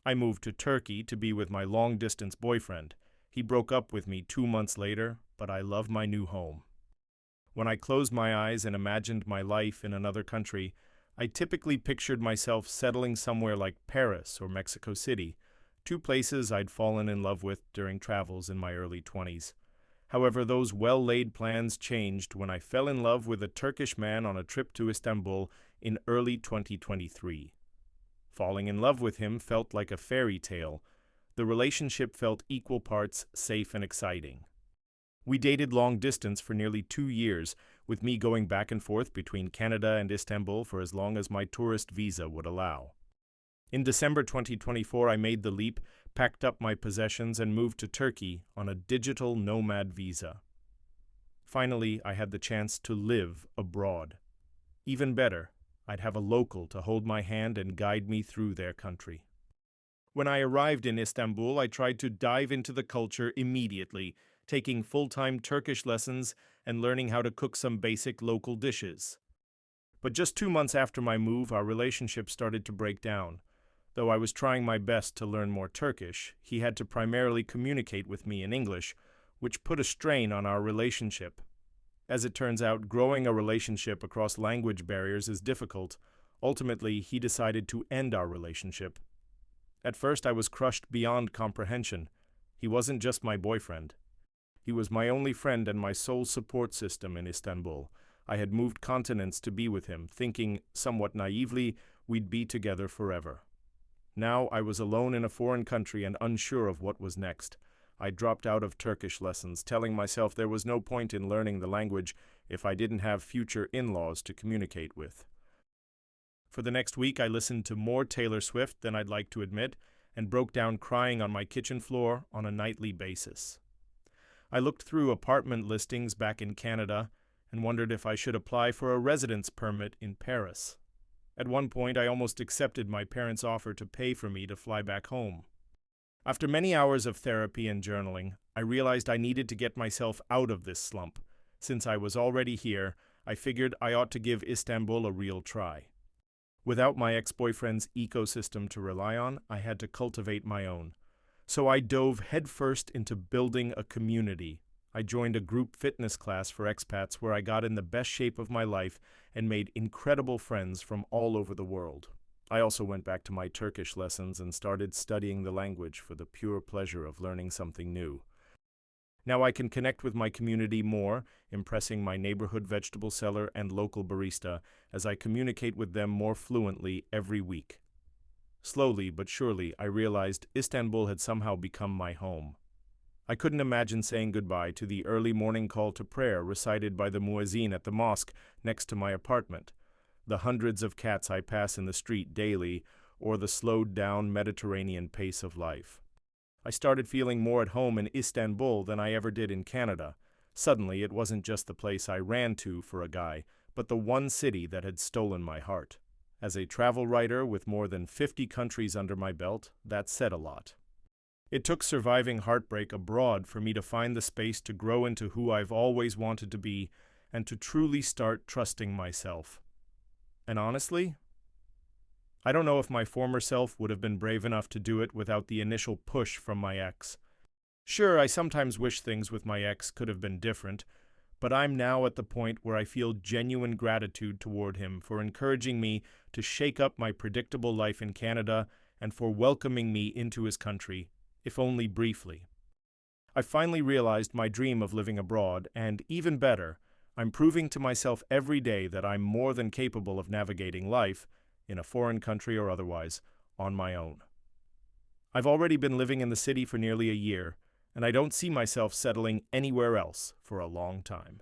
I moved to Turkey to be with my long-distance boyfriend. He broke up with me 2 months later, but I love my new home. When I closed my eyes and imagined my life in another country, I typically pictured myself settling somewhere like Paris or Mexico City, two places I'd fallen in love with during travels in my early 20s. However, those well-laid plans changed when I fell in love with a Turkish man on a trip to Istanbul in early 2023. Falling in love with him felt like a fairy tale. The relationship felt equal parts safe and exciting. We dated long distance for nearly 2 years, with me going back and forth between Canada and Istanbul for as long as my tourist visa would allow. In December 2024, I made the leap, packed up my possessions, and moved to Turkey on a digital nomad visa. Finally, I had the chance to live abroad. Even better, I'd have a local to hold my hand and guide me through their country. When I arrived in Istanbul, I tried to dive into the culture immediately, taking full-time Turkish lessons and learning how to cook some basic local dishes. But just 2 months after my move, our relationship started to break down. Though I was trying my best to learn more Turkish, he had to primarily communicate with me in English, which put a strain on our relationship. As it turns out, growing a relationship across language barriers is difficult. Ultimately, he decided to end our relationship. At first, I was crushed beyond comprehension. He wasn't just my boyfriend. He was my only friend and my sole support system in Istanbul. I had moved continents to be with him, thinking, somewhat naively, we'd be together forever. Now I was alone in a foreign country and unsure of what was next. I dropped out of Turkish lessons, telling myself there was no point in learning the language if I didn't have future in-laws to communicate with. For the next week, I listened to more Taylor Swift than I'd like to admit, and broke down crying on my kitchen floor on a nightly basis. I looked through apartment listings back in Canada and wondered if I should apply for a residence permit in Paris. At one point, I almost accepted my parents' offer to pay for me to fly back home. After many hours of therapy and journaling, I realized I needed to get myself out of this slump. Since I was already here, I figured I ought to give Istanbul a real try. Without my ex-boyfriend's ecosystem to rely on, I had to cultivate my own. So I dove headfirst into building a community. I joined a group fitness class for expats where I got in the best shape of my life and made incredible friends from all over the world. I also went back to my Turkish lessons and started studying the language for the pure pleasure of learning something new. Now I can connect with my community more, impressing my neighborhood vegetable seller and local barista as I communicate with them more fluently every week. Slowly but surely, I realized Istanbul had somehow become my home. I couldn't imagine saying goodbye to the early morning call to prayer recited by the muezzin at the mosque next to my apartment, the hundreds of cats I pass in the street daily, or the slowed-down Mediterranean pace of life. I started feeling more at home in Istanbul than I ever did in Canada. Suddenly, it wasn't just the place I ran to for a guy, but the one city that had stolen my heart. As a travel writer with more than 50 countries under my belt, that said a lot. It took surviving heartbreak abroad for me to find the space to grow into who I've always wanted to be and to truly start trusting myself. And honestly, I don't know if my former self would have been brave enough to do it without the initial push from my ex. Sure, I sometimes wish things with my ex could have been different, but I'm now at the point where I feel genuine gratitude toward him for encouraging me to shake up my predictable life in Canada and for welcoming me into his country, if only briefly. I finally realized my dream of living abroad, and even better, I'm proving to myself every day that I'm more than capable of navigating life, in a foreign country or otherwise, on my own. I've already been living in the city for nearly a year, and I don't see myself settling anywhere else for a long time.